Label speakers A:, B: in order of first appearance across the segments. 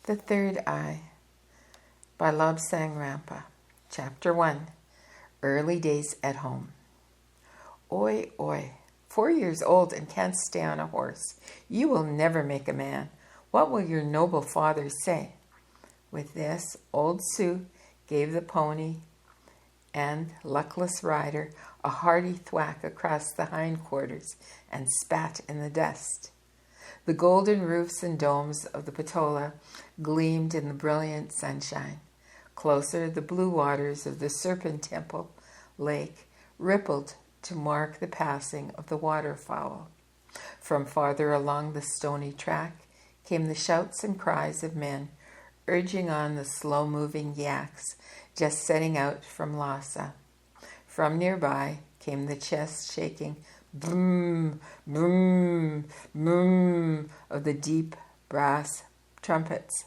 A: The Third Eye by Lobsang Rampa. Chapter 1. Early Days at Home. Oi, oi, 4 years old and can't stay on a horse. You will never make a man. What will your noble father say? With this, old Sue gave the pony and luckless rider a hearty thwack across the hindquarters and spat in the dust. The golden roofs and domes of the Patola gleamed in the brilliant sunshine. Closer, the blue waters of the Serpent Temple Lake rippled to mark the passing of the waterfowl. From farther along the stony track came the shouts and cries of men urging on the slow-moving yaks just setting out from Lhasa. From nearby came the chest-shaking boom, boom, boom of the deep brass trumpets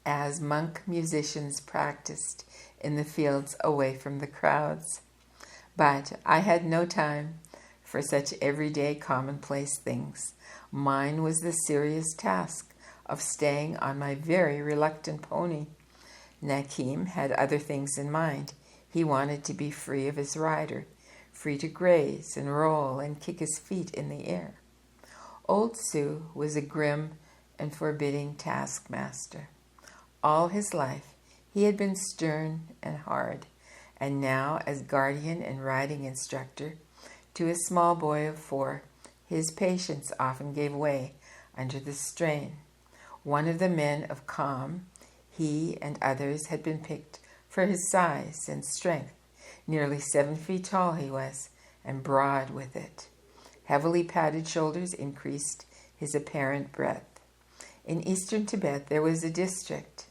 A: as monk musicians practiced in the fields away from the crowds. But I had no time for such everyday commonplace things. Mine was the serious task of staying on my very reluctant pony. Nakim had other things in mind. He wanted to be free of his rider, free to graze and roll and kick his feet in the air. Old Sue was a grim and forbidding taskmaster. All his life he had been stern and hard, and now as guardian and riding instructor to a small boy of 4, his patience often gave way under the strain. One of the men of calm, he and others had been picked for his size and strength. Nearly 7 feet tall he was, and broad with it. Heavily padded shoulders increased his apparent breadth. In eastern Tibet there was a district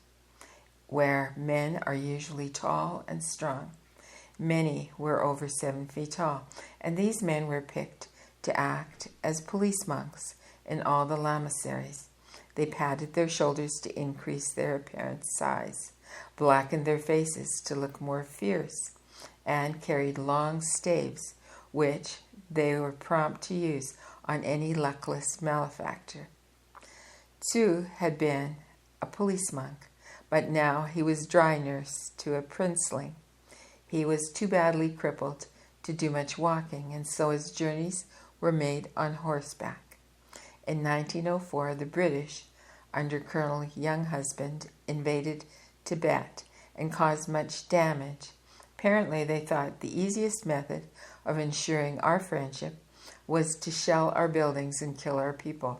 A: where men are usually tall and strong. Many were over 7 feet tall, and these men were picked to act as police monks in all the lamaseries. They padded their shoulders to increase their apparent size, blackened their faces to look more fierce, and carried long staves, which they were prompt to use on any luckless malefactor. Tzu had been a police monk, but now he was dry nurse to a princeling. He was too badly crippled to do much walking, and so his journeys were made on horseback. In 1904, the British, under Colonel Younghusband, invaded Tibet and caused much damage. Apparently, they thought the easiest method of ensuring our friendship was to shell our buildings and kill our people.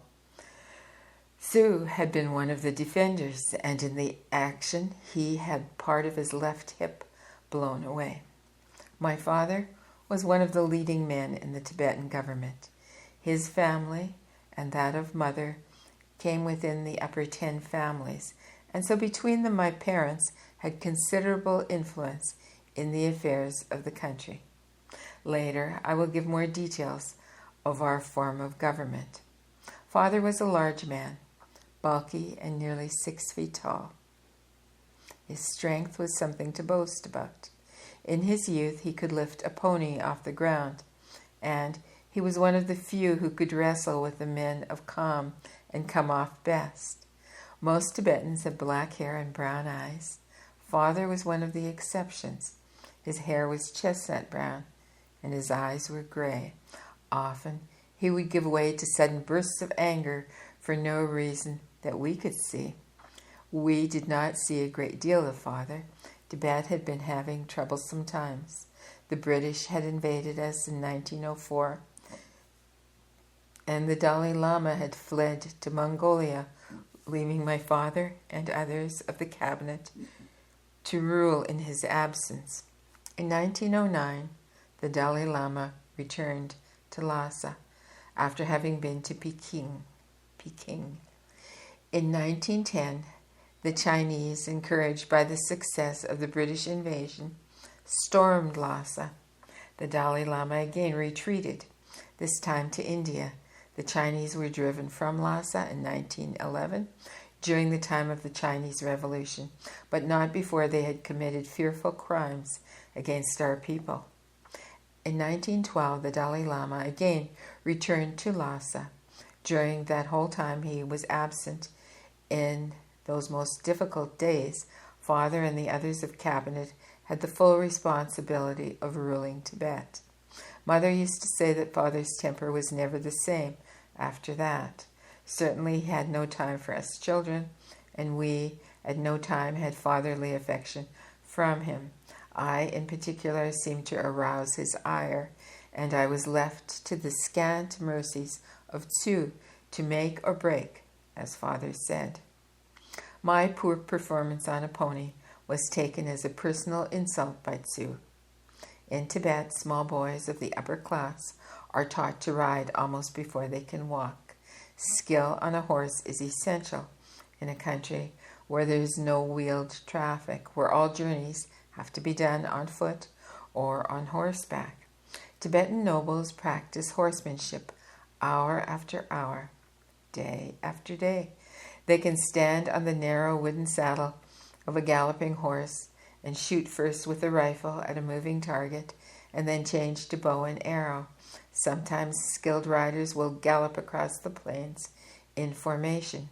A: Sue had been one of the defenders, and in the action he had part of his left hip blown away. My father was one of the leading men in the Tibetan government. His family and that of mother came within the upper 10 families, and so between them my parents had considerable influence in the affairs of the country. Later, I will give more details of our form of government. Father was a large man, bulky and nearly 6 feet tall. His strength was something to boast about. In his youth, he could lift a pony off the ground, and he was one of the few who could wrestle with the men of calm and come off best. Most Tibetans have black hair and brown eyes. Father was one of the exceptions. His hair was chestnut brown, and his eyes were gray. Often, he would give way to sudden bursts of anger for no reason that we could see. We did not see a great deal of Father. Tibet had been having troublesome times. The British had invaded us in 1904, and the Dalai Lama had fled to Mongolia, leaving my father and others of the cabinet to rule in his absence. In 1909, the Dalai Lama returned to Lhasa after having been to Peking. In 1910, the Chinese, encouraged by the success of the British invasion, stormed Lhasa. The Dalai Lama again retreated, this time to India. The Chinese were driven from Lhasa in 1911 during the time of the Chinese Revolution, but not before they had committed fearful crimes against our people. In 1912, the Dalai Lama again returned to Lhasa. During that whole time, he was absent in those most difficult days, Father and the others of cabinet had the full responsibility of ruling Tibet. Mother used to say that Father's temper was never the same after that. Certainly he had no time for us children, and we at no time had fatherly affection from him. I, in particular, seemed to arouse his ire, and I was left to the scant mercies of Tzu to make or break, as Father said. My poor performance on a pony was taken as a personal insult by Tzu. In Tibet, small boys of the upper class are taught to ride almost before they can walk. Skill on a horse is essential in a country where there is no wheeled traffic, where all journeys have to be done on foot or on horseback. Tibetan nobles practice horsemanship hour after hour, day after day. They can stand on the narrow wooden saddle of a galloping horse and shoot first with a rifle at a moving target and then change to bow and arrow. Sometimes skilled riders will gallop across the plains in formation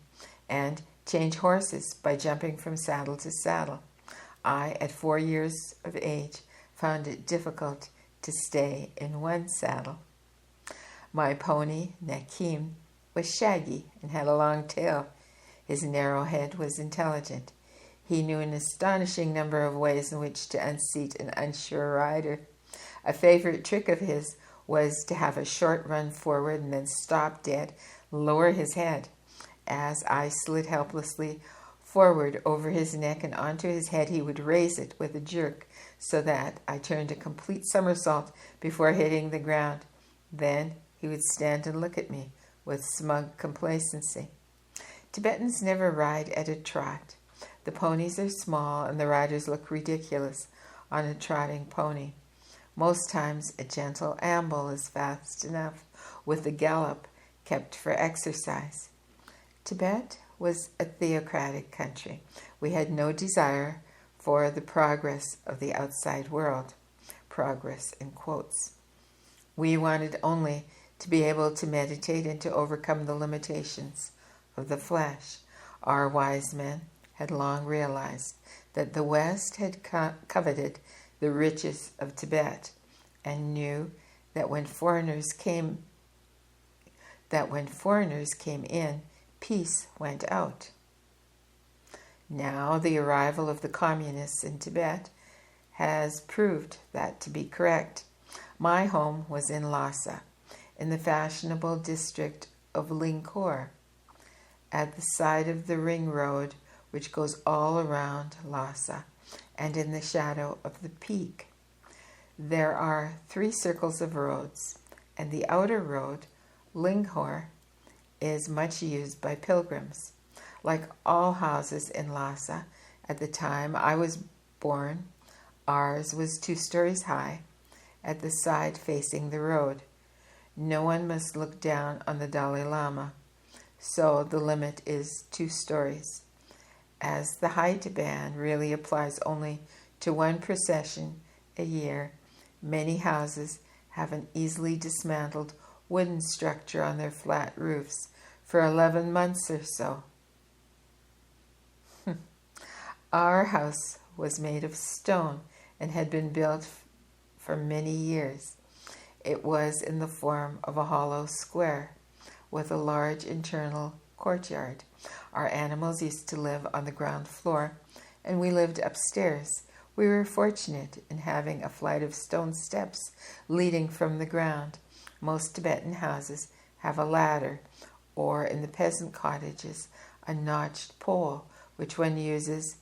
A: and change horses by jumping from saddle to saddle. I, at 4 years of age, found it difficult to stay in one saddle. My pony, Nakim, was shaggy and had a long tail. His narrow head was intelligent. He knew an astonishing number of ways in which to unseat an unsure rider. A favorite trick of his was to have a short run forward and then stop dead, lower his head. As I slid helplessly forward over his neck and onto his head, he would raise it with a jerk so that I turned a complete somersault before hitting the ground. Then he would stand and look at me with smug complacency. Tibetans never ride at a trot. The ponies are small and the riders look ridiculous on a trotting pony. Most times a gentle amble is fast enough, with the gallop kept for exercise. Tibet was a theocratic country. We had no desire for the progress of the outside world. Progress in quotes. We wanted only to be able to meditate and to overcome the limitations of the flesh. Our wise men had long realized that the West had coveted the riches of Tibet and knew that when foreigners came in, peace went out. Now the arrival of the communists in Tibet has proved that to be correct. My home was in Lhasa, in the fashionable district of Lingkor, at the side of the ring road which goes all around Lhasa, and in the shadow of the peak. There are 3 circles of roads, and the outer road, Lingkor, is much used by pilgrims. Like all houses in Lhasa, at the time I was born, ours was 2 stories high, at the side facing the road. No one must look down on the Dalai Lama, so the limit is 2 stories. As the height ban really applies only to 1 procession a year, many houses have an easily dismantled wooden structure on their flat roofs for 11 months or so. Our house was made of stone and had been built for many years. It was in the form of a hollow square with a large internal courtyard. Our animals used to live on the ground floor, and we lived upstairs. We were fortunate in having a flight of stone steps leading from the ground. Most Tibetan houses have a ladder, or in the peasant cottages, a notched pole, which one uses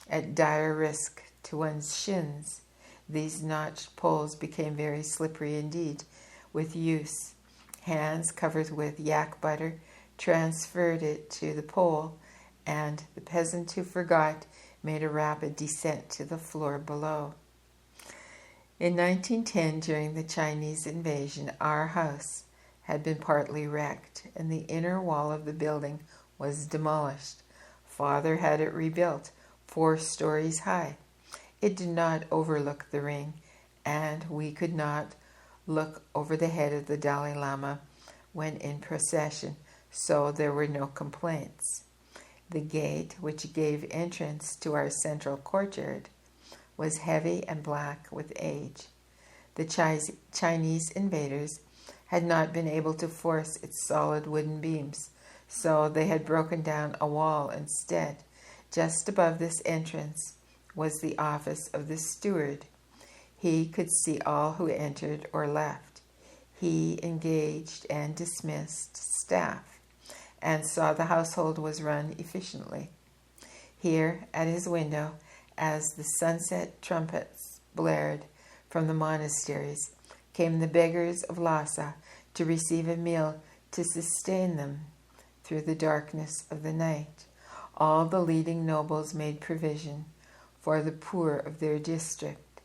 A: at dire risk to one's shins. These notched poles became very slippery indeed with use. Hands covered with yak butter transferred it to the pole, and the peasant who forgot made a rapid descent to the floor below. In 1910, during the Chinese invasion, our house had been partly wrecked, and the inner wall of the building was demolished. Father had it rebuilt, 4 stories high. It did not overlook the ring, and we could not look over the head of the Dalai Lama when in procession, so there were no complaints. The gate, which gave entrance to our central courtyard, was heavy and black with age. The Chinese invaders had not been able to force its solid wooden beams, so they had broken down a wall instead. Just above this entrance was the office of the steward. He could see all who entered or left. He engaged and dismissed staff and saw the household was run efficiently. Here, at his window, as the sunset trumpets blared from the monasteries, came the beggars of Lhasa to receive a meal to sustain them through the darkness of the night. All the leading nobles made provision for the poor of their district.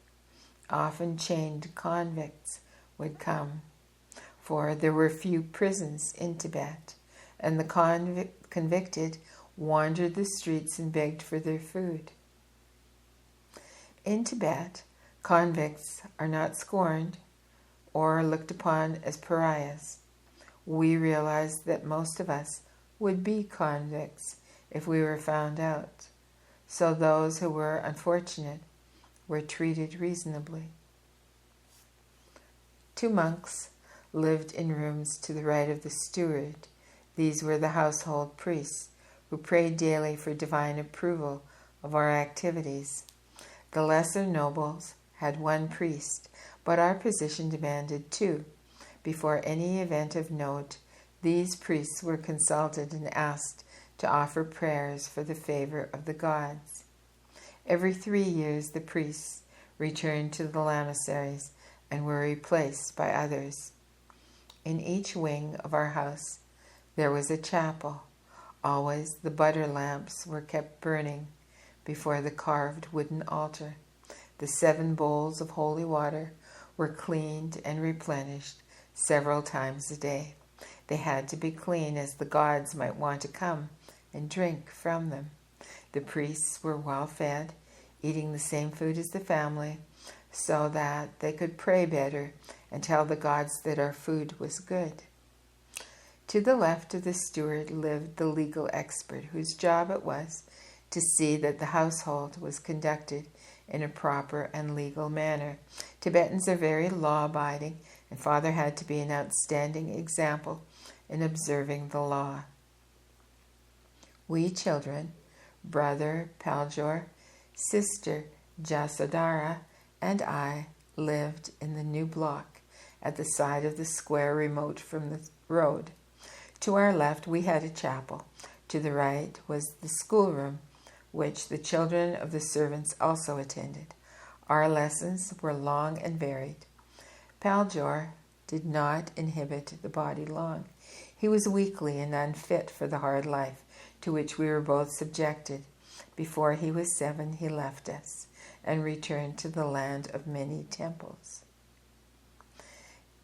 A: Often chained convicts would come, for there were few prisons in Tibet, and the convicted wandered the streets and begged for their food. In Tibet, convicts are not scorned or looked upon as pariahs. We realized that most of us would be convicts if we were found out, so those who were unfortunate were treated reasonably. 2 monks lived in rooms to the right of the steward. These were the household priests who prayed daily for divine approval of our activities. The lesser nobles had 1 priest, but our position demanded 2. Before any event of note, these priests were consulted and asked to offer prayers for the favor of the gods. Every 3 years, the priests returned to the lamaseries and were replaced by others. In each wing of our house, there was a chapel. Always the butter lamps were kept burning before the carved wooden altar. The 7 bowls of holy water were cleaned and replenished several times a day. They had to be clean, as the gods might want to come and drink from them. The priests were well fed, eating the same food as the family, so that they could pray better and tell the gods that our food was good. To the left of the steward lived the legal expert, whose job it was to see that the household was conducted in a proper and legal manner. Tibetans are very law-abiding, and Father had to be an outstanding example in observing the law. We children, brother Paljor, sister Jasodhara, and I lived in the new block at the side of the square remote from the road. To our left we had a chapel. To the right was the schoolroom, which the children of the servants also attended. Our lessons were long and varied. Paljor did not inhabit the body long. He was weakly and unfit for the hard life to which we were both subjected. Before he was 7, he left us and returned to the land of many temples.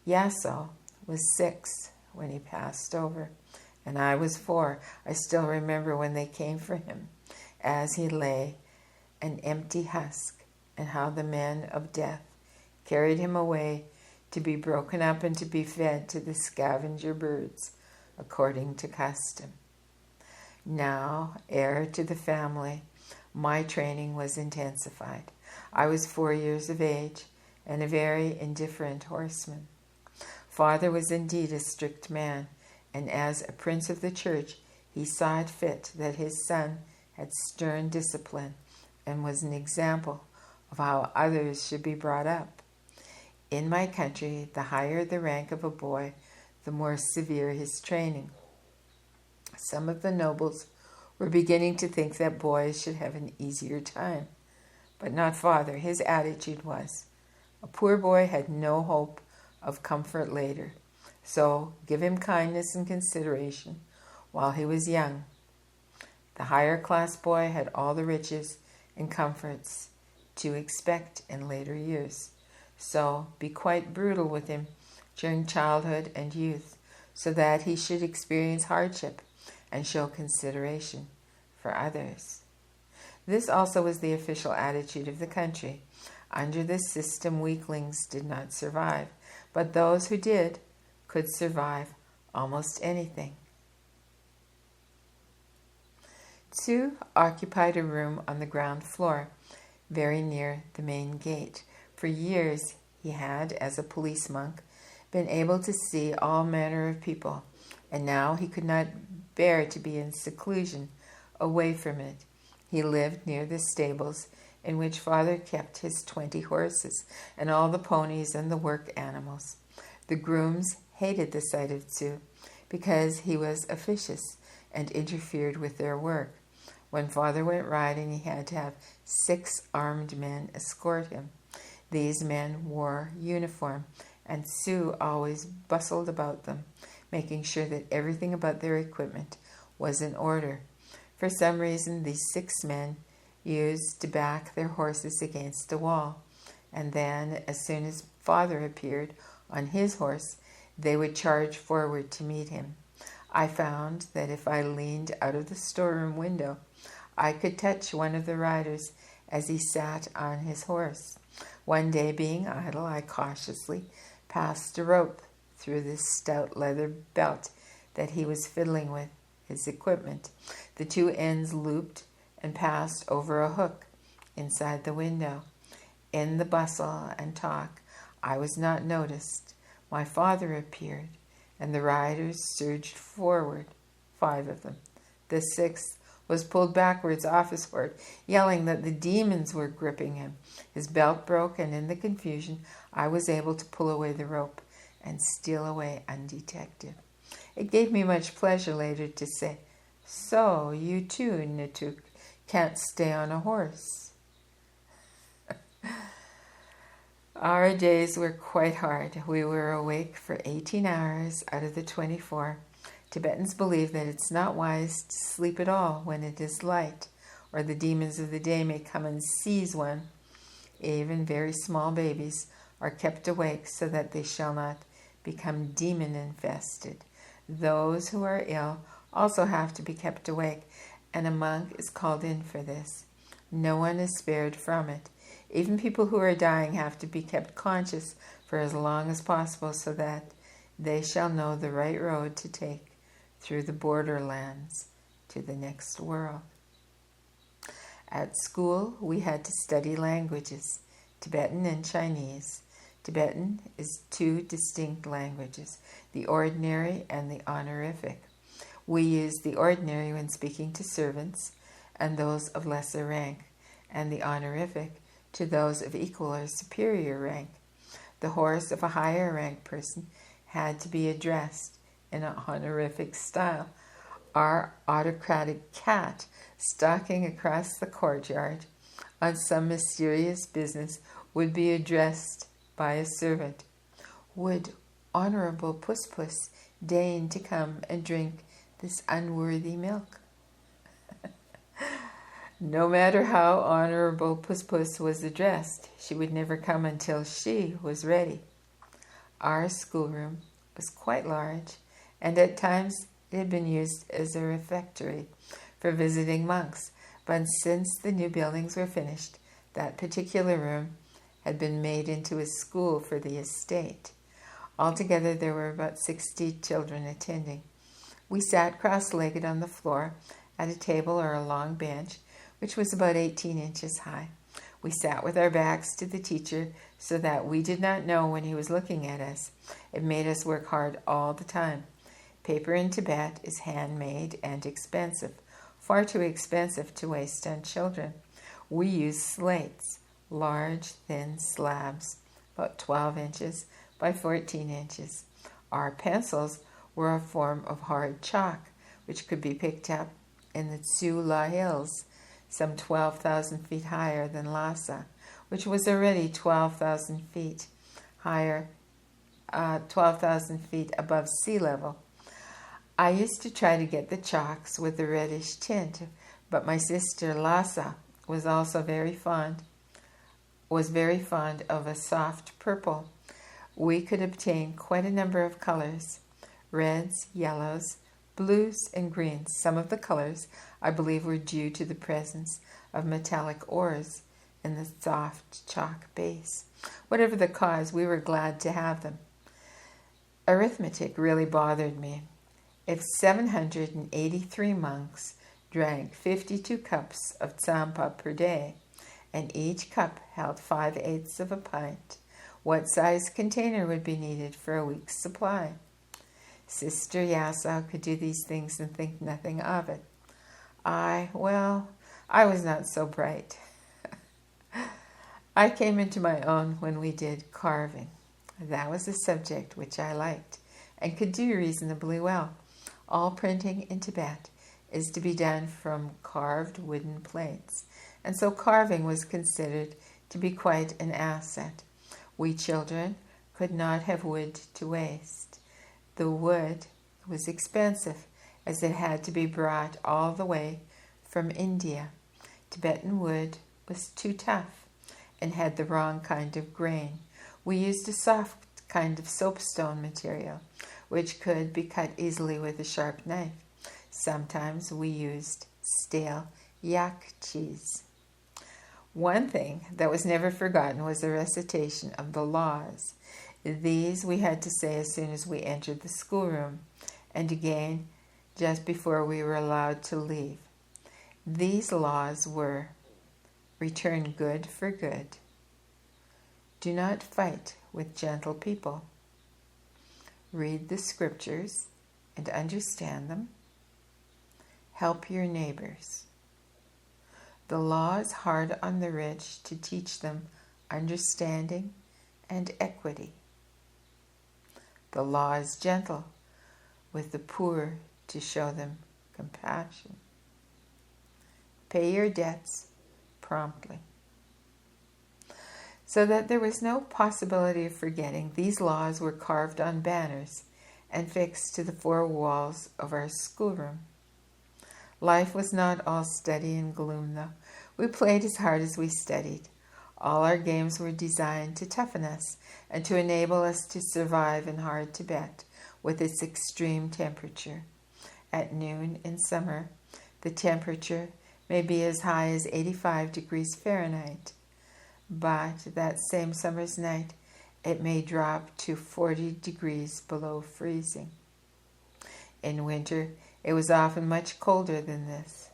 A: Yaso was 6 when he passed over, and I was 4. I still remember when they came for him, as he lay an empty husk, and how the men of death carried him away to be broken up and to be fed to the scavenger birds, according to custom. Now, heir to the family, my training was intensified. I was 4 years of age and a very indifferent horseman. Father was indeed a strict man, and as a prince of the church, he saw it fit that his son had stern discipline and was an example of how others should be brought up. In my country, the higher the rank of a boy, the more severe his training. Some of the nobles were beginning to think that boys should have an easier time, but not Father. His attitude was, a poor boy had no hope of comfort later, so give him kindness and consideration while he was young. The higher class boy had all the riches and comforts to expect in later years, so be quite brutal with him during childhood and youth, so that he should experience hardship and show consideration for others. This also was the official attitude of the country. Under this system, weaklings did not survive, but those who did could survive almost anything. Tzu occupied a room on the ground floor, very near the main gate. For years he had, as a police monk, been able to see all manner of people, and now he could not bear to be in seclusion, away from it. He lived near the stables in which Father kept his 20 horses and all the ponies and the work animals. The grooms hated the sight of Tzu because he was officious and interfered with their work. When Father went riding, he had to have 6 armed men escort him. These men wore uniform, and Tzu always bustled about them, making sure that everything about their equipment was in order. For some reason, these 6 men used to back their horses against a wall, and then, as soon as Father appeared on his horse, they would charge forward to meet him. I found that if I leaned out of the storeroom window, I could touch one of the riders as he sat on his horse. One day, being idle, I cautiously passed a rope through this stout leather belt that he was fiddling with, his equipment. The 2 ends looped and passed over a hook inside the window. In the bustle and talk, I was not noticed. My father appeared, and the riders surged forward, 5 of them. The 6th was pulled backwards off his horse, yelling that the demons were gripping him. His belt broke, and in the confusion, I was able to pull away the rope and steal away undetected. It gave me much pleasure later to say, "So, you too, Nituk, can't stay on a horse." Our days were quite hard. We were awake for 18 hours out of the 24. Tibetans believe that it's not wise to sleep at all when it is light, or the demons of the day may come and seize one. Even very small babies are kept awake so that they shall not become demon-infested. Those who are ill also have to be kept awake, and a monk is called in for this. No one is spared from it. Even people who are dying have to be kept conscious for as long as possible so that they shall know the right road to take through the borderlands to the next world. At school, we had to study languages, Tibetan and Chinese. Tibetan is 2 distinct languages, the ordinary and the honorific. We use the ordinary when speaking to servants and those of lesser rank, and the honorific to those of equal or superior rank. The horse of a higher rank person had to be addressed in an honorific style. Our autocratic cat, stalking across the courtyard on some mysterious business, would be addressed by a servant. "Would Honorable Puss Puss deign to come and drink this unworthy milk?" No matter how Honorable Puss Puss was addressed, she would never come until she was ready. Our schoolroom was quite large, and at times it had been used as a refectory for visiting monks, but since the new buildings were finished, that particular room had been made into a school for the estate. Altogether, there were about 60 children attending. We sat cross-legged on the floor at a table or a long bench, which was about 18 inches high. We sat with our backs to the teacher so that we did not know when he was looking at us. It made us work hard all the time. Paper in Tibet is handmade and expensive, far too expensive to waste on children. We use slates, large, thin slabs, about 12 inches by 14 inches. Our pencils were a form of hard chalk, which could be picked up in the Tsula Hills, some 12,000 feet higher than Lhasa, which was already 12,000 feet higher, 12,000 feet above sea level. I used to try to get the chalks with the reddish tint, but my sister Lhasa was very fond of a soft purple. We could obtain quite a number of colors: reds, yellows, blues, and greens. Some of the colors, I believe, were due to the presence of metallic ores in the soft chalk base. Whatever the cause, we were glad to have them. Arithmetic really bothered me. If 783 monks drank 52 cups of tsampa per day, and each cup held 5/8 of a pint. What size container would be needed for a week's supply? Sister Yasau could do these things and think nothing of it. I was not so bright. I came into my own when we did carving. That was a subject which I liked and could do reasonably well. All printing in Tibet is to be done from carved wooden plates, and so carving was considered to be quite an asset. We children could not have wood to waste. The wood was expensive, as it had to be brought all the way from India. Tibetan wood was too tough and had the wrong kind of grain. We used a soft kind of soapstone material, which could be cut easily with a sharp knife. Sometimes we used stale yak cheese. One thing that was never forgotten was the recitation of the laws. These we had to say as soon as we entered the schoolroom, and again just before we were allowed to leave. These laws were: return good for good. Do not fight with gentle people. Read the scriptures and understand them. Help your neighbors. The law is hard on the rich to teach them understanding and equity. The law is gentle with the poor to show them compassion. Pay your debts promptly. So that there was no possibility of forgetting, these laws were carved on banners and fixed to the 4 walls of our schoolroom. Life was not all study and gloom, though. We played as hard as we studied. All our games were designed to toughen us and to enable us to survive in hard Tibet with its extreme temperature. At noon in summer, the temperature may be as high as 85 degrees Fahrenheit, but that same summer's night it may drop to 40 degrees below freezing. In winter, it was often much colder than this.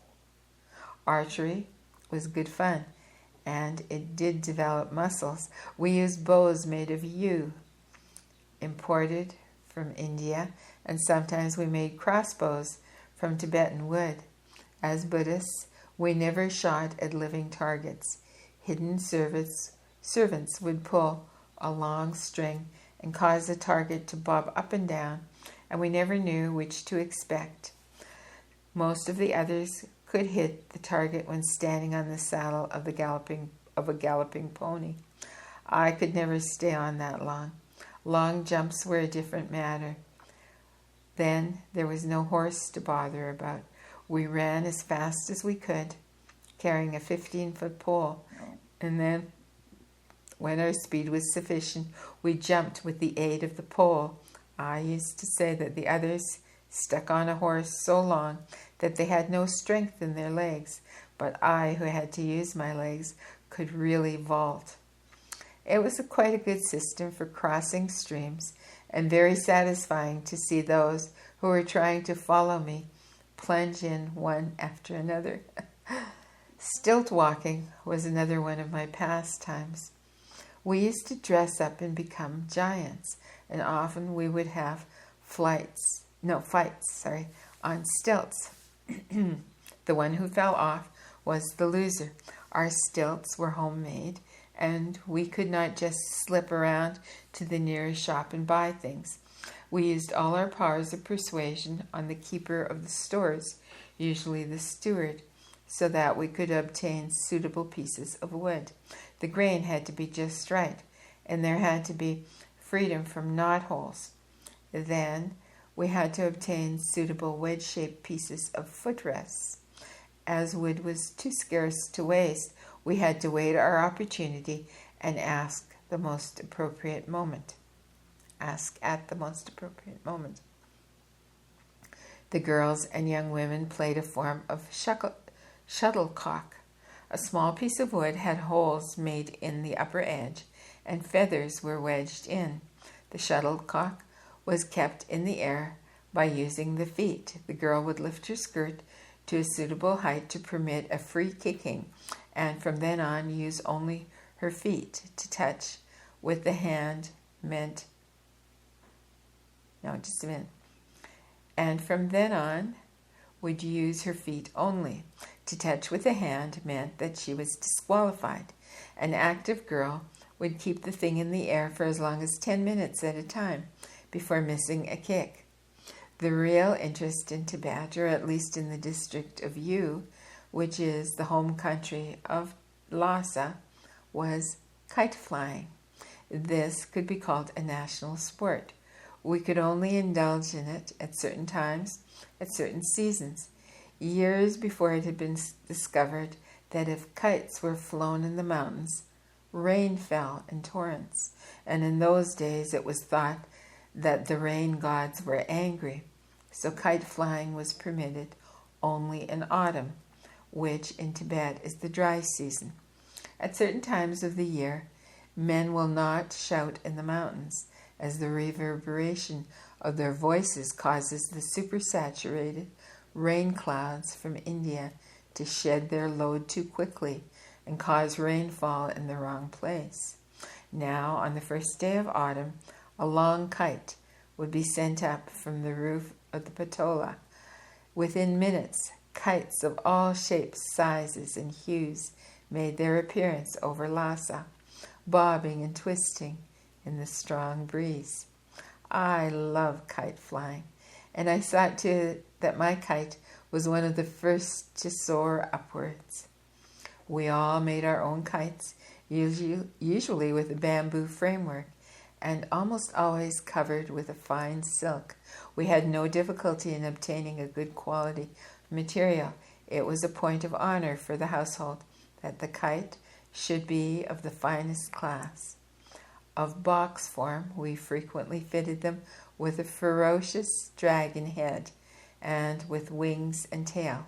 A: Archery was good fun, and it did develop muscles. We used bows made of yew, imported from India, and sometimes we made crossbows from Tibetan wood. As Buddhists, we never shot at living targets. Hidden servants would pull a long string and cause the target to bob up and down, and we never knew which to expect. Most of the others could hit the target when standing on the saddle of a galloping pony. I could never stay on that long. Long jumps were a different matter. Then there was no horse to bother about. We ran as fast as we could, carrying a 15-foot pole, and then, when our speed was sufficient, we jumped with the aid of the pole. I used to say that the others stuck on a horse so long that they had no strength in their legs, but I, who had to use my legs, could really vault. It was quite a good system for crossing streams, and very satisfying to see those who were trying to follow me plunge in one after another. Stilt walking was another one of my pastimes. We used to dress up and become giants, and often we would have fights on stilts. The one who fell off was the loser. Our stilts were homemade, and we could not just slip around to the nearest shop and buy things. We used all our powers of persuasion on the keeper of the stores, usually the steward, so that we could obtain suitable pieces of wood. The grain had to be just right, and there had to be freedom from knotholes. Then we had to obtain suitable wedge-shaped pieces of footrests. As wood was too scarce to waste, we had to wait our opportunity and ask at the most appropriate moment. The girls and young women played a form of shuttlecock. A small piece of wood had holes made in the upper edge, and feathers were wedged in. The shuttlecock was kept in the air by using the feet. The girl would lift her skirt to a suitable height to permit a free kicking, and from then on use only her feet to touch with the hand meant. No, just a minute. And from then on would use her feet only. To touch with the hand meant that she was disqualified. An active girl would keep the thing in the air for as long as 10 minutes at a time before missing a kick. The real interest in Tibet, or at least in the district of Yu, which is the home country of Lhasa, was kite flying. This could be called a national sport. We could only indulge in it at certain times, at certain seasons. Years before it had been discovered that if kites were flown in the mountains, rain fell in torrents, and in those days it was thought that the rain gods were angry, so kite flying was permitted only in autumn, which in Tibet is the dry season. At certain times of the year, men will not shout in the mountains, as the reverberation of their voices causes the supersaturated rain clouds from India to shed their load too quickly and cause rainfall in the wrong place. Now, on the first day of autumn, a long kite would be sent up from the roof of the patola. Within minutes, kites of all shapes, sizes, and hues made their appearance over Lhasa, bobbing and twisting in the strong breeze. I love kite flying, and I saw too that my kite was one of the first to soar upwards. We all made our own kites, usually with a bamboo framework, and almost always covered with a fine silk. We had no difficulty in obtaining a good quality material. It was a point of honor for the household that the kite should be of the finest class. Of box form, we frequently fitted them with a ferocious dragon head and with wings and tail.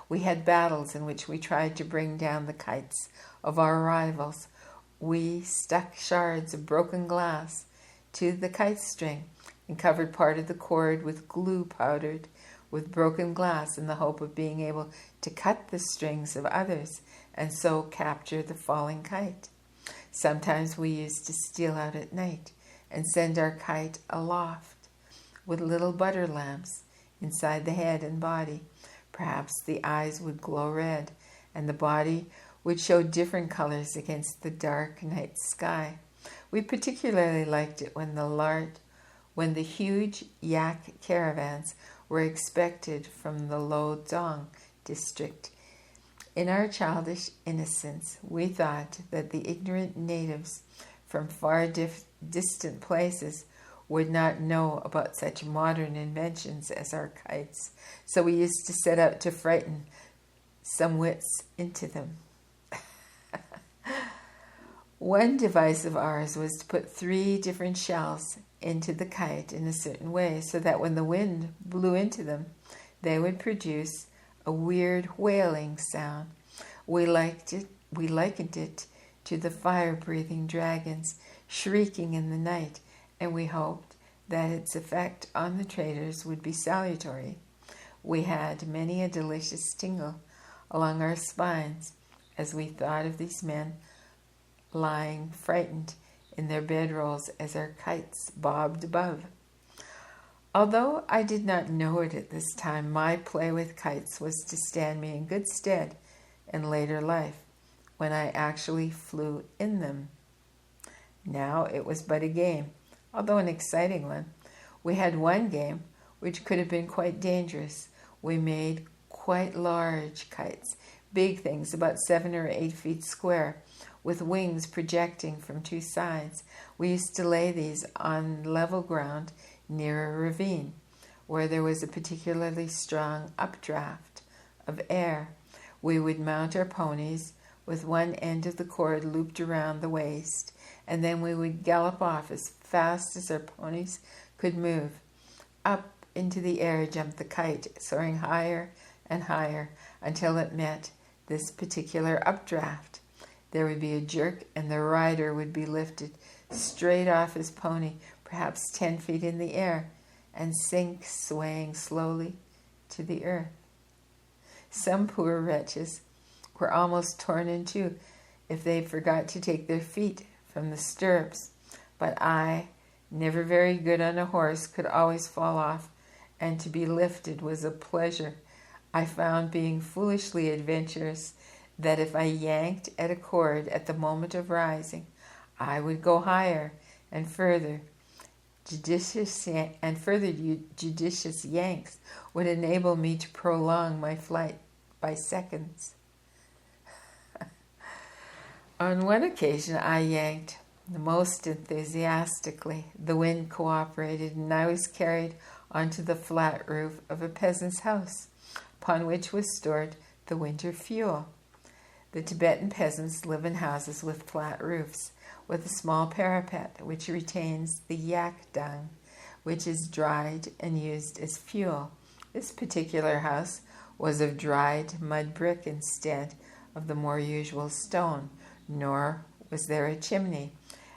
A: We had battles in which we tried to bring down the kites of our rivals. We stuck shards of broken glass to the kite string and covered part of the cord with glue powdered with broken glass in the hope of being able to cut the strings of others and so capture the falling kite. Sometimes we used to steal out at night and send our kite aloft with little butter lamps inside the head and body. Perhaps the eyes would glow red and the body would show different colors against the dark night sky. We particularly liked it when the huge yak caravans were expected from the Lobsang district. In our childish innocence, we thought that the ignorant natives from far distant places would not know about such modern inventions as our kites, so we used to set out to frighten some wits into them. One device of ours was to put 3 different shells into the kite in a certain way so that when the wind blew into them, they would produce a weird wailing sound. We likened it to the fire-breathing dragons shrieking in the night, and we hoped that its effect on the traders would be salutary. We had many a delicious tingle along our spines as we thought of these men lying frightened in their bedrolls as our kites bobbed above. Although I did not know it at this time, my play with kites was to stand me in good stead in later life, when I actually flew in them. Now it was but a game, although an exciting one. We had one game which could have been quite dangerous. We made quite large kites, big things about 7 or 8 feet square, with wings projecting from 2 sides. We used to lay these on level ground near a ravine, where there was a particularly strong updraft of air. We would mount our ponies with one end of the cord looped around the waist, and then we would gallop off as fast as our ponies could move. Up into the air jumped the kite, soaring higher and higher until it met this particular updraft. There would be a jerk, and the rider would be lifted straight off his pony, perhaps 10 feet in the air, and sink swaying slowly to the earth. Some poor wretches were almost torn in two if they forgot to take their feet from the stirrups, but I, never very good on a horse, could always fall off, and to be lifted was a pleasure. I found, being foolishly adventurous, that if I yanked at a cord at the moment of rising, I would go higher and further. Judicious yanks would enable me to prolong my flight by seconds. On one occasion I yanked most enthusiastically. The wind cooperated, and I was carried onto the flat roof of a peasant's house, upon which was stored the winter fuel. The Tibetan peasants live in houses with flat roofs, with a small parapet which retains the yak dung, which is dried and used as fuel. This particular house was of dried mud brick instead of the more usual stone, nor was there a chimney.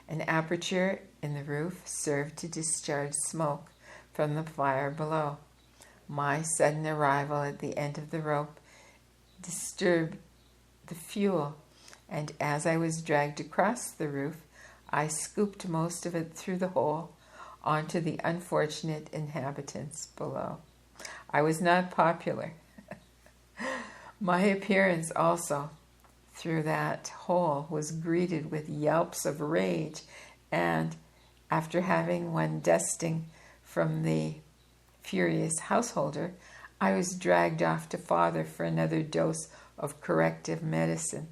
A: An aperture in the roof served to discharge smoke from the fire below. My sudden arrival at the end of the rope disturbed the fuel, and as I was dragged across the roof, I scooped most of it through the hole onto the unfortunate inhabitants below. I was not popular. My appearance also through that hole was greeted with yelps of rage, and after having one dusting from the furious householder, I was dragged off to father for another dose of corrective medicine.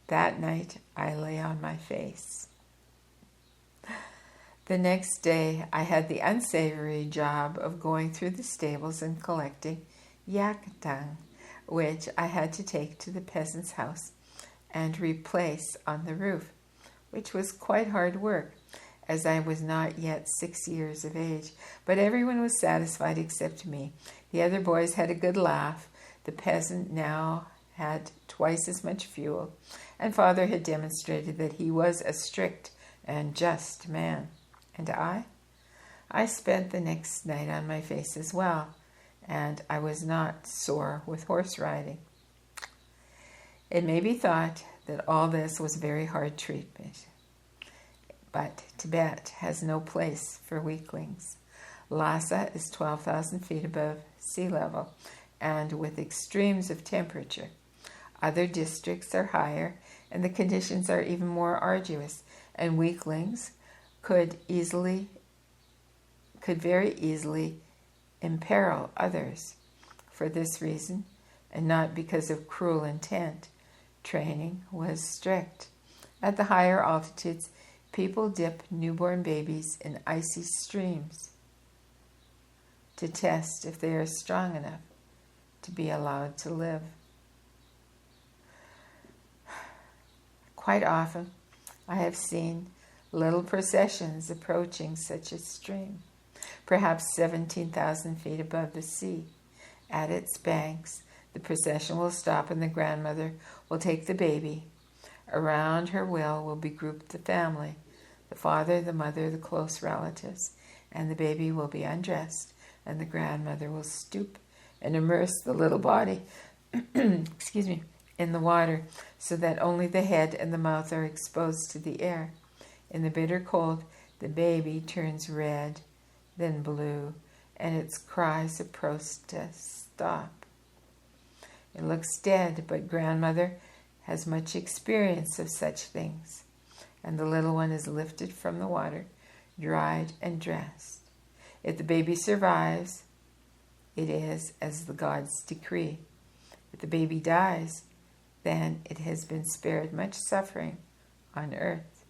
A: That night I lay on my face. The next day I had the unsavory job of going through the stables and collecting yak dung, which I had to take to the peasant's house and replace on the roof, which was quite hard work, as I was not yet 6 years of age. But everyone was satisfied except me. The other boys had a good laugh. The peasant now had twice as much fuel, and father had demonstrated that he was a strict and just man. And I spent the next night on my face as well, and I was not sore with horse riding. It may be thought that all this was very hard treatment, but Tibet has no place for weaklings. Lhasa is 12,000 feet above sea level, and with extremes of temperature. Other districts are higher, and the conditions are even more arduous, and weaklings could very easily imperil others. For this reason, and not because of cruel intent, training was strict. At the higher altitudes, people dip newborn babies in icy streams to test if they are strong enough to be allowed to live. Quite often, I have seen little processions approaching such a stream, perhaps 17,000 feet above the sea. At its banks, the procession will stop and the grandmother will take the baby. Around her will be grouped the family, the father, the mother, the close relatives, and the baby will be undressed, and the grandmother will stoop and immerse the little body in the water, so that only the head and the mouth are exposed to the air. In the bitter cold, the baby turns red, then blue, and its cries approach to stop. It looks dead, but grandmother has much experience of such things, and the little one is lifted from the water, dried and dressed. If the baby survives, it is as the gods decree. If the baby dies, then it has been spared much suffering on earth.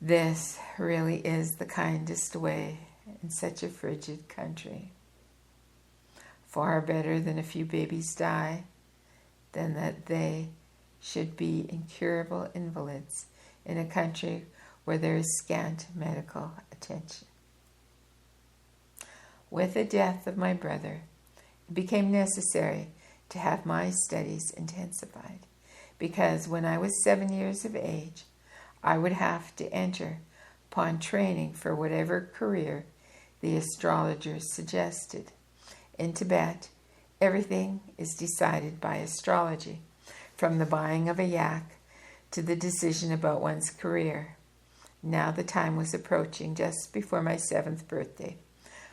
A: This really is the kindest way in such a frigid country. Far better than a few babies die than that they should be incurable invalids in a country where there is scant medical attention. With the death of my brother, it became necessary to have my studies intensified, because when I was 7 years of age, I would have to enter upon training for whatever career the astrologers suggested. In Tibet, Everything is decided by astrology, from the buying of a yak to the decision about one's career. Now the time was approaching, just before my 7th birthday,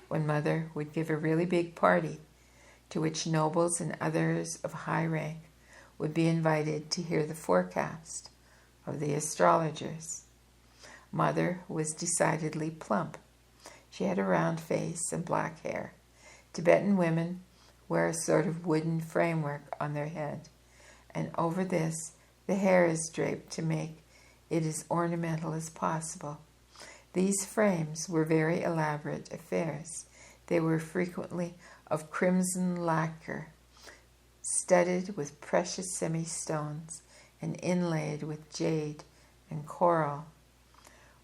A: when Mother would give a really big party to which nobles and others of high rank would be invited to hear the forecast of the astrologers. Mother was decidedly plump. She had a round face and black hair. Tibetan women wear a sort of wooden framework on their head, and over this the hair is draped to make it as ornamental as possible. These frames were very elaborate affairs. They were frequently of crimson lacquer, studded with precious semi-stones and inlaid with jade and coral.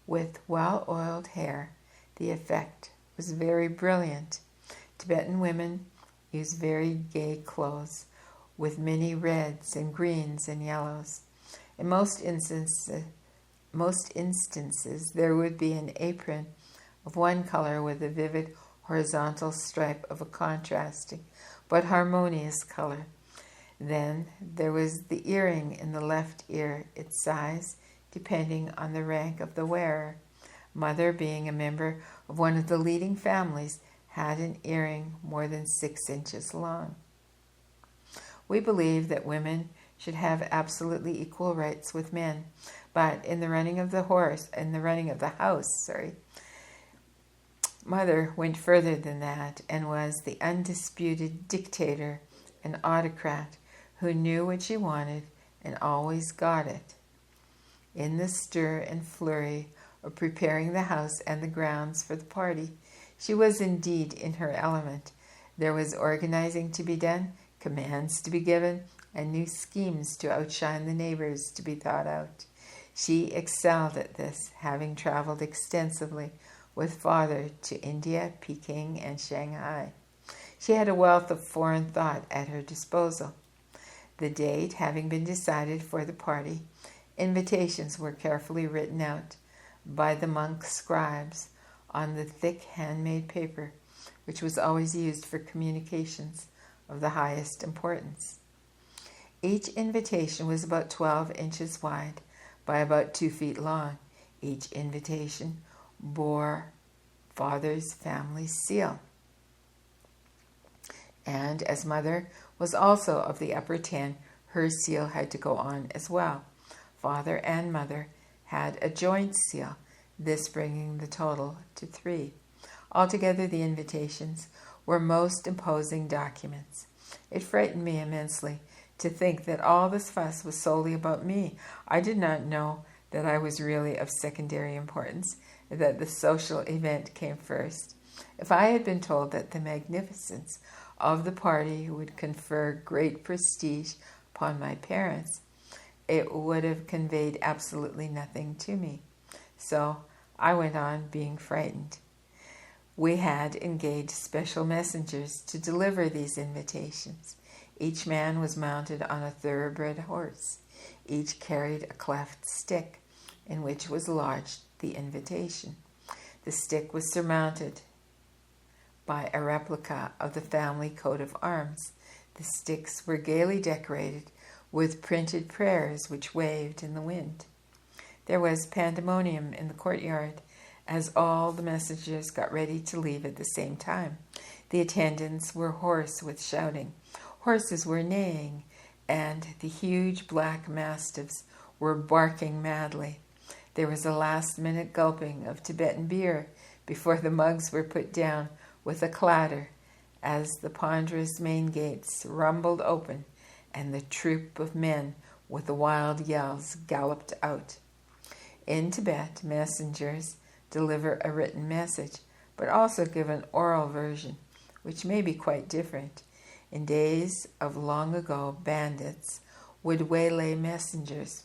A: With well-oiled hair, the effect was very brilliant. Tibetan women use very gay clothes with many reds and greens and yellows. In most instances, there would be an apron of one color with a vivid horizontal stripe of a contrasting but harmonious color. Then there was the earring in the left ear, its size depending on the rank of the wearer. Mother, being a member of one of the leading families, had an earring more than 6 inches long. We believe that women should have absolutely equal rights with men, but in the running of the house, Mother went further than that and was the undisputed dictator and autocrat who knew what she wanted and always got it. In the stir and flurry of preparing the house and the grounds for the party, she was indeed in her element. There was organizing to be done, commands to be given, and new schemes to outshine the neighbors to be thought out. She excelled at this, having traveled extensively with Father to India, Peking, and Shanghai. She had a wealth of foreign thought at her disposal. The date having been decided for the party, invitations were carefully written out by the monk scribes on the thick handmade paper, which was always used for communications of the highest importance. Each invitation was about 12 inches wide by about 2 feet long. Each invitation bore Father's family seal. And as Mother was also of the upper 10, her seal had to go on as well. Father and Mother had a joint seal, this bringing the total to 3. Altogether, the invitations were most imposing documents. It frightened me immensely to think that all this fuss was solely about me. I did not know that I was really of secondary importance, that the social event came first. If I had been told that the magnificence of the party would confer great prestige upon my parents, it would have conveyed absolutely nothing to me. So I went on being frightened. We had engaged special messengers to deliver these invitations. Each man was mounted on a thoroughbred horse. Each carried a cleft stick in which was lodged the invitation. The stick was surmounted by a replica of the family coat of arms. The sticks were gaily decorated with printed prayers which waved in the wind. There was pandemonium in the courtyard as all the messengers got ready to leave at the same time. The attendants were hoarse with shouting. Horses were neighing, and the huge black mastiffs were barking madly. There was a last-minute gulping of Tibetan beer before the mugs were put down with a clatter as the ponderous main gates rumbled open and the troop of men with the wild yells galloped out. In Tibet, messengers deliver a written message, but also give an oral version, which may be quite different. In days of long ago, bandits would waylay messengers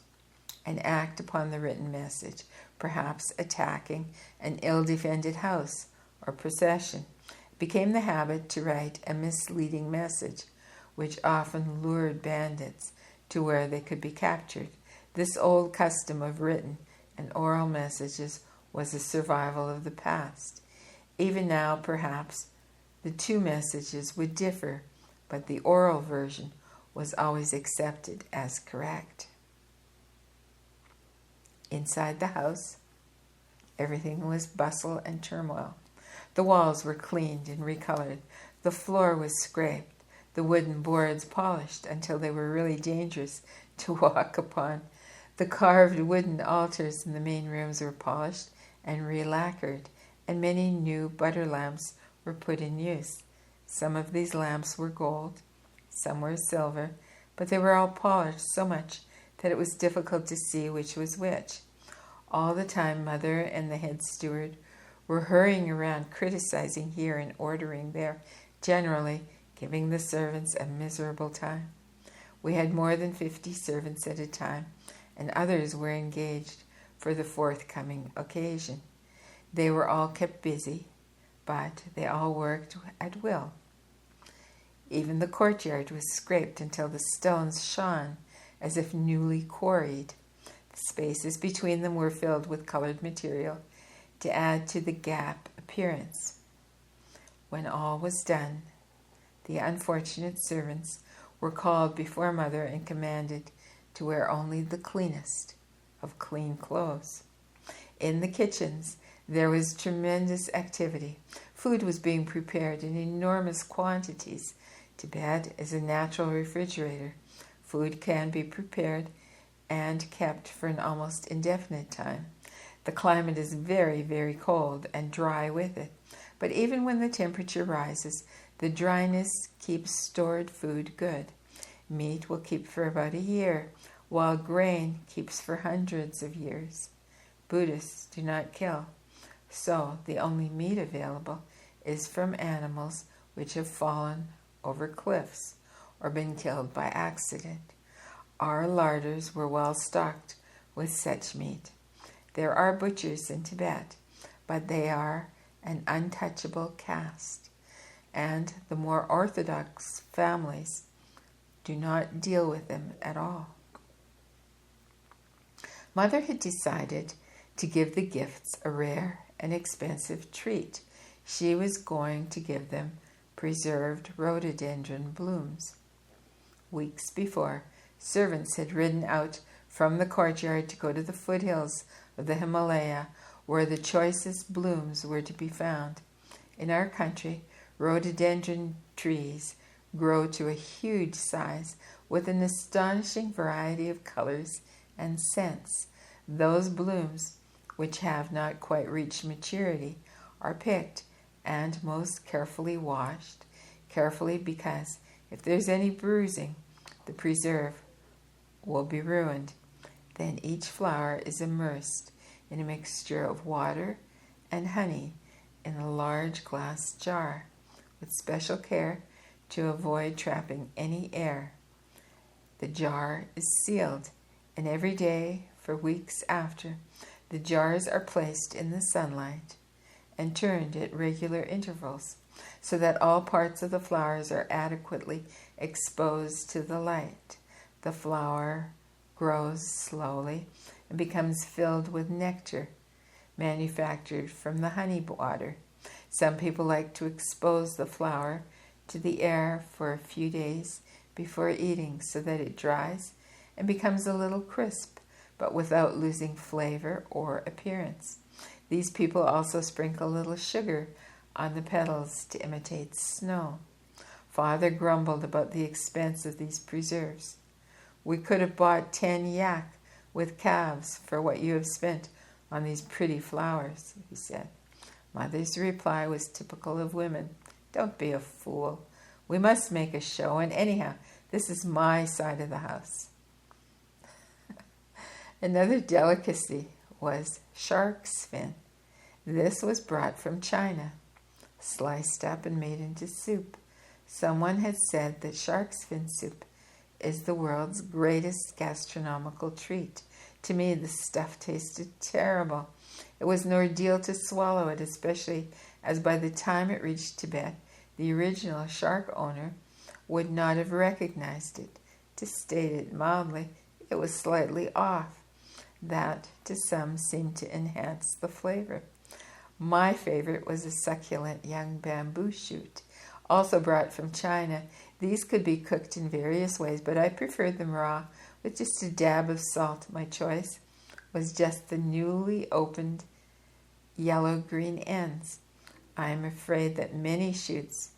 A: and act upon the written message, perhaps attacking an ill-defended house or procession. It became the habit to write a misleading message, which often lured bandits to where they could be captured. This old custom of written and oral messages was a survival of the past. Even now, perhaps, the two messages would differ, but the oral version was always accepted as correct. Inside the house, everything was bustle and turmoil. The walls were cleaned and recolored. The floor was scraped. The wooden boards polished until they were really dangerous to walk upon. The carved wooden altars in the main rooms were polished and re-lacquered, and many new butter lamps were put in use. Some of these lamps were gold, some were silver, but they were all polished so much that it was difficult to see which was which. All the time, Mother and the head steward were hurrying around, criticizing here and ordering there, generally giving the servants a miserable time. We had more than 50 servants at a time, and others were engaged for the forthcoming occasion. They were all kept busy, but they all worked at will. Even the courtyard was scraped until the stones shone as if newly quarried. The spaces between them were filled with colored material to add to the gap appearance. When all was done, the unfortunate servants were called before Mother and commanded to wear only the cleanest of clean clothes. In the kitchens, there was tremendous activity. Food was being prepared in enormous quantities. Tibet is a natural refrigerator. Food can be prepared and kept for an almost indefinite time. The climate is very, very cold and dry with it. But even when the temperature rises, the dryness keeps stored food good. Meat will keep for about a year, while grain keeps for hundreds of years. Buddhists do not kill, so the only meat available is from animals which have fallen over cliffs or been killed by accident. Our larders were well stocked with such meat. There are butchers in Tibet, but they are an untouchable caste, and the more orthodox families do not deal with them at all. Mother had decided to give the gifts a rare and expensive treat. She was going to give them preserved rhododendron blooms. Weeks before, servants had ridden out from the courtyard to go to the foothills of the Himalaya, where the choicest blooms were to be found. In our country, rhododendron trees grow to a huge size with an astonishing variety of colors and scents. Those blooms, which have not quite reached maturity, are picked and most carefully washed. Carefully because if there's any bruising, the preserve will be ruined. Then each flower is immersed in a mixture of water and honey in a large glass jar, with special care to avoid trapping any air. The jar is sealed, and every day for weeks after, the jars are placed in the sunlight and turned at regular intervals so that all parts of the flowers are adequately exposed to the light. The flower grows slowly and becomes filled with nectar manufactured from the honey water. Some people like to expose the flower to the air for a few days before eating so that it dries and becomes a little crisp, but without losing flavor or appearance. These people also sprinkle a little sugar on the petals to imitate snow. Father grumbled about the expense of these preserves. "We could have bought 10 yak with calves for what you have spent on these pretty flowers," he said. Mother's reply was typical of women. "Don't be a fool. We must make a show, and anyhow, this is my side of the house." Another delicacy was shark's fin. This was brought from China, sliced up and made into soup. Someone had said that shark's fin soup is the world's greatest gastronomical treat. To me, the stuff tasted terrible. It was an ordeal to swallow it, especially as by the time it reached Tibet, the original shark owner would not have recognized it. To state it mildly, it was slightly off. That, to some, seemed to enhance the flavor. My favorite was a succulent young bamboo shoot. also brought from China. These could be cooked in various ways, but I preferred them raw with just a dab of salt. My choice was just the newly opened yellow-green ends. I am afraid that many shoots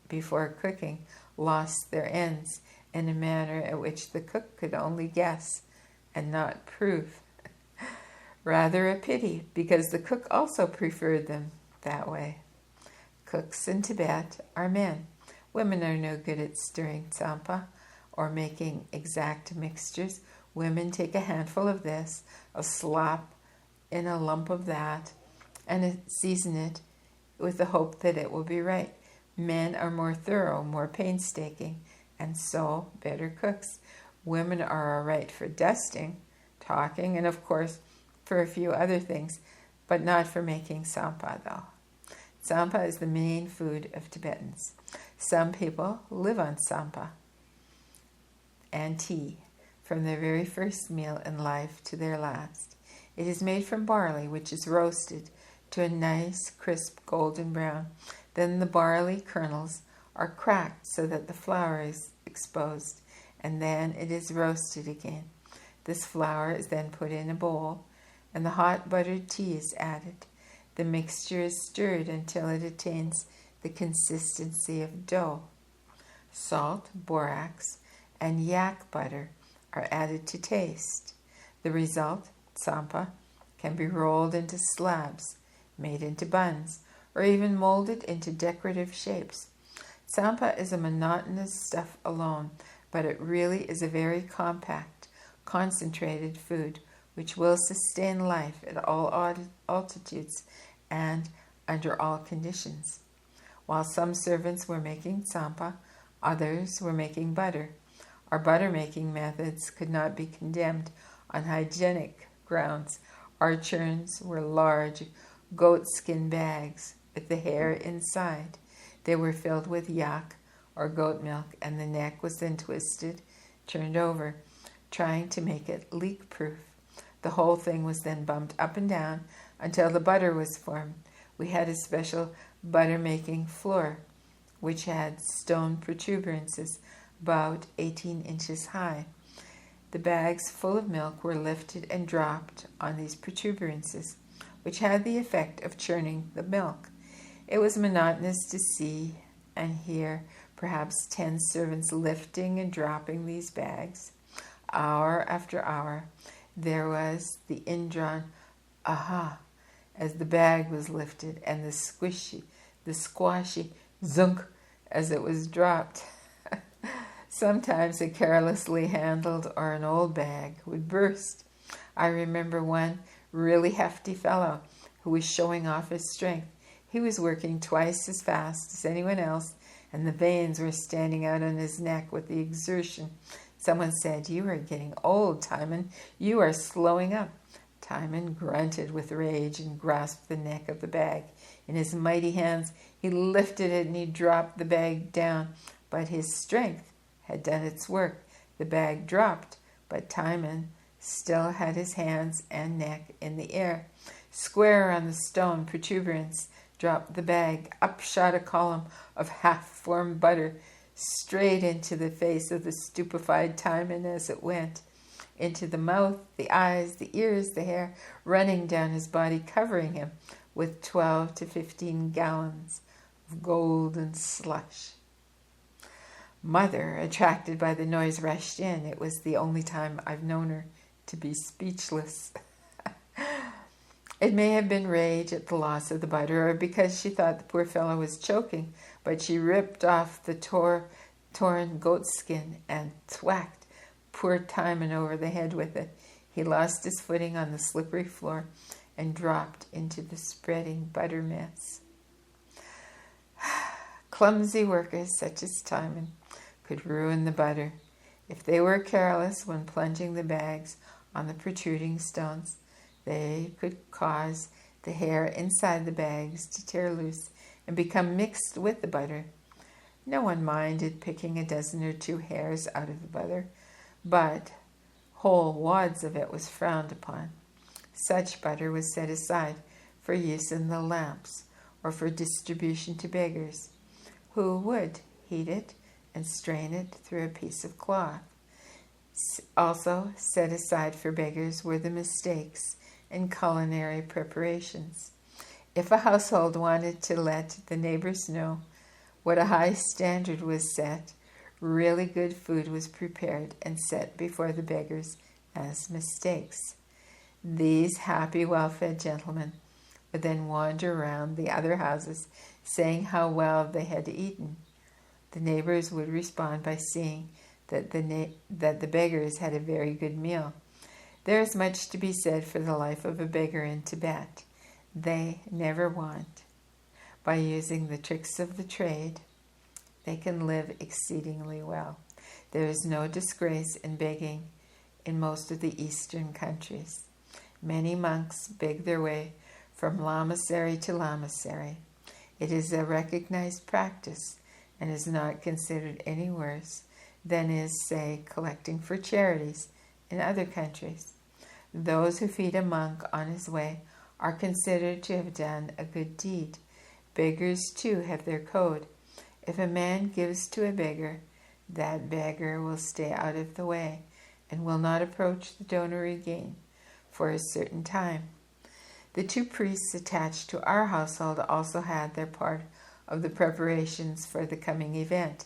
A: before cooking lost their ends in a manner at which the cook could only guess and not prove. Rather a pity, because the cook also preferred them that way. Cooks in Tibet are men. Women are no good at stirring tsampa or making exact mixtures. Women take a handful of this, a slap in a lump of that, and season it with the hope that it will be right. Men are more thorough, more painstaking, and so better cooks. Women are all right for dusting, talking, and of course for a few other things, but not for making tsampa though. Tsampa is the main food of Tibetans. Some people live on tsampa and tea from their very first meal in life to their last. It is made from barley, which is roasted to a nice, crisp golden brown. Then the barley kernels are cracked so that the flour is exposed, and then it is roasted again. This flour is then put in a bowl, and the hot buttered tea is added. The mixture is stirred until it attains the consistency of dough. Salt, borax, and yak butter are added to taste. The result, tsampa, can be rolled into slabs, made into buns, or even molded into decorative shapes. Tsampa is a monotonous stuff alone, but it really is a very compact, concentrated food which will sustain life at all altitudes and under all conditions. While some servants were making tsampa, others were making butter. Our butter-making methods could not be condemned on hygienic grounds. Our churns were large goatskin bags with the hair inside. They were filled with yak or goat milk, and the neck was then twisted, turned over, trying to make it leak-proof. The whole thing was then bumped up and down until the butter was formed. We had a special butter-making floor, which had stone protuberances about 18 inches high. The bags full of milk were lifted and dropped on these protuberances, which had the effect of churning the milk. It was monotonous to see and hear perhaps 10 servants lifting and dropping these bags. Hour after hour, there was the indrawn aha as the bag was lifted, and the squashy zunk as it was dropped. Sometimes a carelessly handled or an old bag would burst. I remember one really hefty fellow who was showing off his strength. He was working twice as fast as anyone else, and the veins were standing out on his neck with the exertion. Someone said, "You are getting old, Timon. You are slowing up." Timon grunted with rage and grasped the neck of the bag. In his mighty hands, he lifted it and he dropped the bag down, but his strength had done its work. The bag dropped, but Timon still had his hands and neck in the air. Square on the stone protuberance dropped the bag. Up shot a column of half-formed butter, straight into the face of the stupefied Timon as it went, into the mouth, the eyes, the ears, the hair, running down his body, covering him with 12 to 15 gallons of golden slush. Mother, attracted by the noise, rushed in. It was the only time I've known her to be speechless. It may have been rage at the loss of the butter, or because she thought the poor fellow was choking, but she ripped off the torn goatskin and thwacked poor Timon over the head with it. He lost his footing on the slippery floor and dropped into the spreading butter mess. Clumsy workers such as Timon could ruin the butter. If they were careless when plunging the bags on the protruding stones, they could cause the hair inside the bags to tear loose and become mixed with the butter. No one minded picking a dozen or two hairs out of the butter, but whole wads of it was frowned upon. Such butter was set aside for use in the lamps, or for distribution to beggars, who would heat it and strain it through a piece of cloth. Also set aside for beggars were the mistakes in culinary preparations. If a household wanted to let the neighbors know what a high standard was set, really good food was prepared and set before the beggars as mistakes. These happy, well-fed gentlemen would then wander around the other houses saying how well they had eaten. The neighbors would respond by seeing that the beggars had a very good meal. There is much to be said for the life of a beggar in Tibet. They never want. By using the tricks of the trade, they can live exceedingly well. There is no disgrace in begging in most of the eastern countries. Many monks beg their way from Lamasery to Lamasery. It is a recognized practice and is not considered any worse than is, say, collecting for charities in other countries. Those who feed a monk on his way are considered to have done a good deed. Beggars, too, have their code. If a man gives to a beggar, that beggar will stay out of the way and will not approach the donor again for a certain time. The two priests attached to our household also had their part of the preparations for the coming event.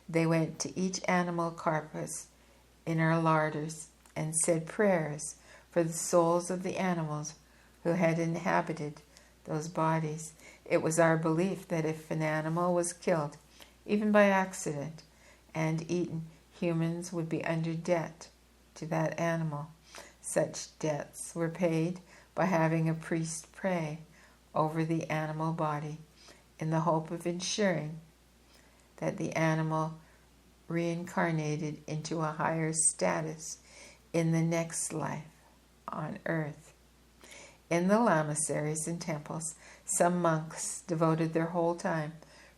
A: They went to each animal carcass in our larders and said prayers for the souls of the animals who had inhabited those bodies. It was our belief that if an animal was killed, even by accident, and eaten, humans would be under debt to that animal. Such debts were paid by having a priest pray over the animal body in the hope of ensuring that the animal reincarnated into a higher status in the next life on earth. In the lamaseries and temples, some monks devoted their whole time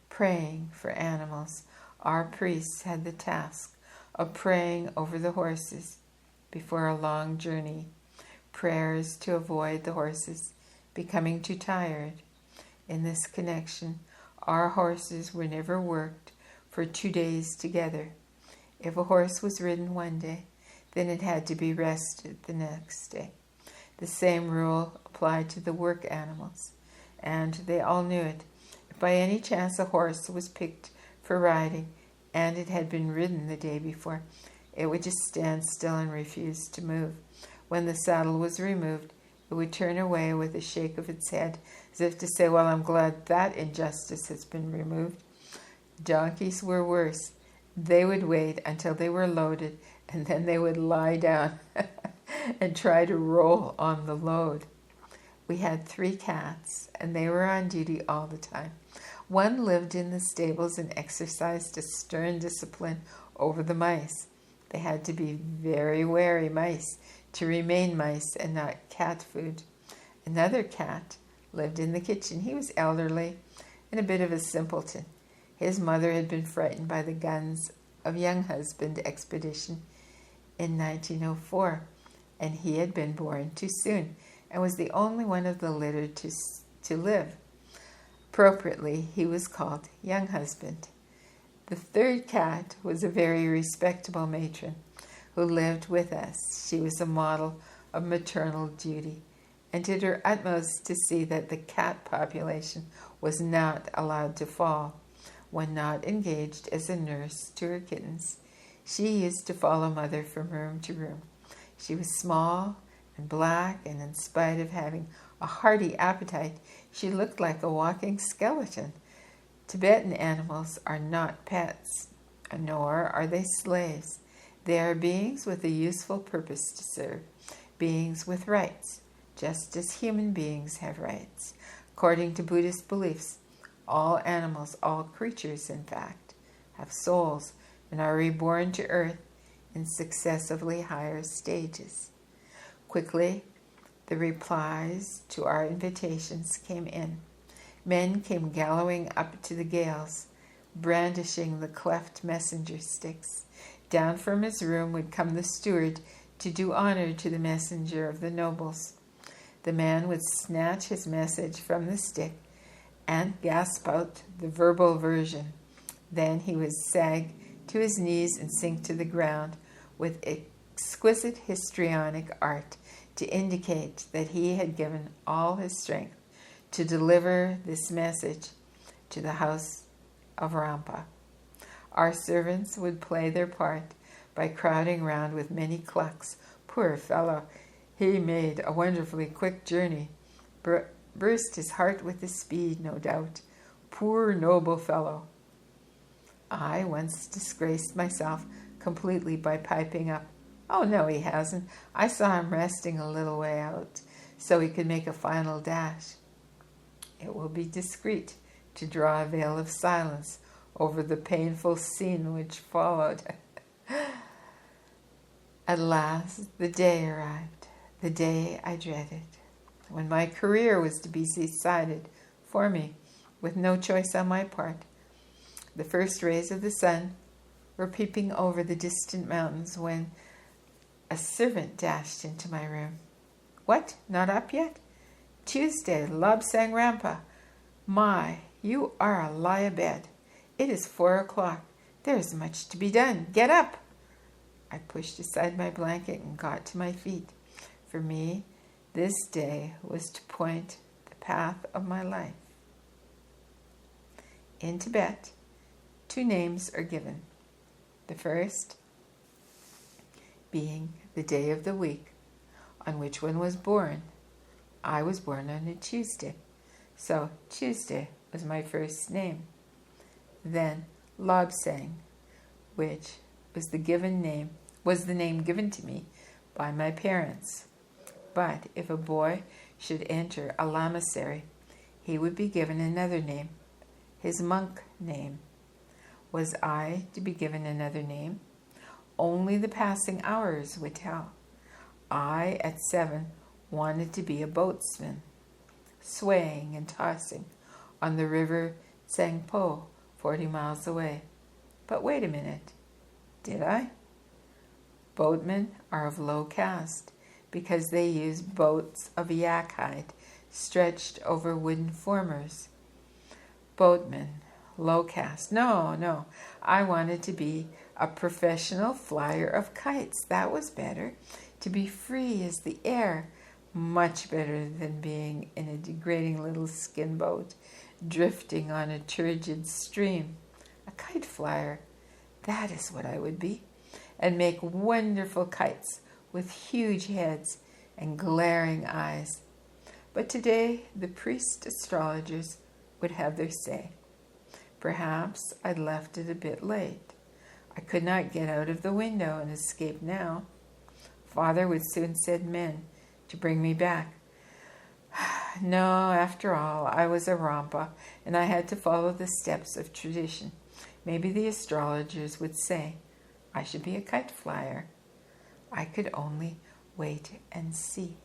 A: praying for animals. Our priests had the task of praying over the horses before a long journey, prayers to avoid the horses becoming too tired. In this connection, our horses were never worked for 2 days together. If a horse was ridden one day, then it had to be rested the next day. The same rule applied to the work animals, and they all knew it. If by any chance a horse was picked for riding, and it had been ridden the day before, it would just stand still and refuse to move. When the saddle was removed, it would turn away with a shake of its head, as if to say, well, I'm glad that injustice has been removed. Donkeys were worse. They would wait until they were loaded, and then they would lie down and try to roll on the load. We had 3 cats, and they were on duty all the time. One lived in the stables and exercised a stern discipline over the mice. They had to be very wary mice to remain mice and not cat food. Another cat lived in the kitchen. He was elderly and a bit of a simpleton. His mother had been frightened by the guns of Young Husband expedition in 1904, and he had been born too soon and was the only one of the litter to live. Appropriately, he was called Young Husband. The third cat was a very respectable matron who lived with us. She was a model of maternal duty and did her utmost to see that the cat population was not allowed to fall. When not engaged as a nurse to her kittens, she used to follow mother from room to room. She was small and black, and in spite of having a hearty appetite, she looked like a walking skeleton. Tibetan animals are not pets, nor are they slaves. They are beings with a useful purpose to serve, beings with rights, just as human beings have rights. According to Buddhist beliefs, all animals, all creatures, in fact, have souls and are reborn to earth in successively higher stages. Quickly, the replies to our invitations came in. Men came galloping up to the gales, brandishing the cleft messenger sticks. Down from his room would come the steward to do honor to the messenger of the nobles. The man would snatch his message from the stick and gasp out the verbal version. Then he would sag to his knees and sink to the ground with exquisite histrionic art to indicate that he had given all his strength to deliver this message to the house of Rampa. Our servants would play their part by crowding round with many clucks. Poor fellow, he made a wonderfully quick journey. Burst his heart with the speed, no doubt. Poor noble fellow. I once disgraced myself completely by piping up, "Oh, no, he hasn't. I saw him resting a little way out so he could make a final dash." It will be discreet to draw a veil of silence over the painful scene which followed. At last the day arrived, the day I dreaded, when my career was to be decided for me, with no choice on my part. The first rays of the sun were peeping over the distant mountains when a servant dashed into my room. "What, not up yet? Tuesday, Lobsang Rampa. My, you are a lie abed. It is 4 o'clock. There is much to be done. Get up." I pushed aside my blanket and got to my feet. For me, this day was to point the path of my life. In Tibet, 2 names are given. The first being the day of the week on which one was born. I was born on a Tuesday, so Tuesday was my first name. Then Lobsang, which was the name given to me by my parents. But if a boy should enter a Lamasery, he would be given another name, his monk name. Was I to be given another name? Only the passing hours would tell. I, at 7, wanted to be a boatsman, swaying and tossing on the river Tsangpo, 40 miles away. But wait a minute. Did I? Boatmen are of low caste because they use boats of yak hide stretched over wooden formers. Boatmen, low caste. No. I wanted to be a professional flyer of kites. That was better. To be free as the air. Much better than being in a degrading little skin boat drifting on a turgid stream. A kite flyer. That is what I would be. And make wonderful kites with huge heads and glaring eyes. But today the priest astrologers would have their say. Perhaps I'd left it a bit late. I could not get out of the window and escape now. Father would soon send men to bring me back. No, after all, I was a Rampa, and I had to follow the steps of tradition. Maybe the astrologers would say I should be a kite flyer. I could only wait and see.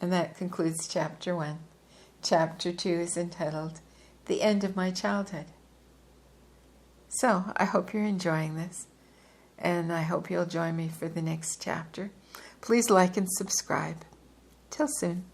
A: And that concludes Chapter 1. Chapter 2 is entitled The End of My Childhood. So, I hope you're enjoying this, and I hope you'll join me for the next chapter. Please like and subscribe. Till soon.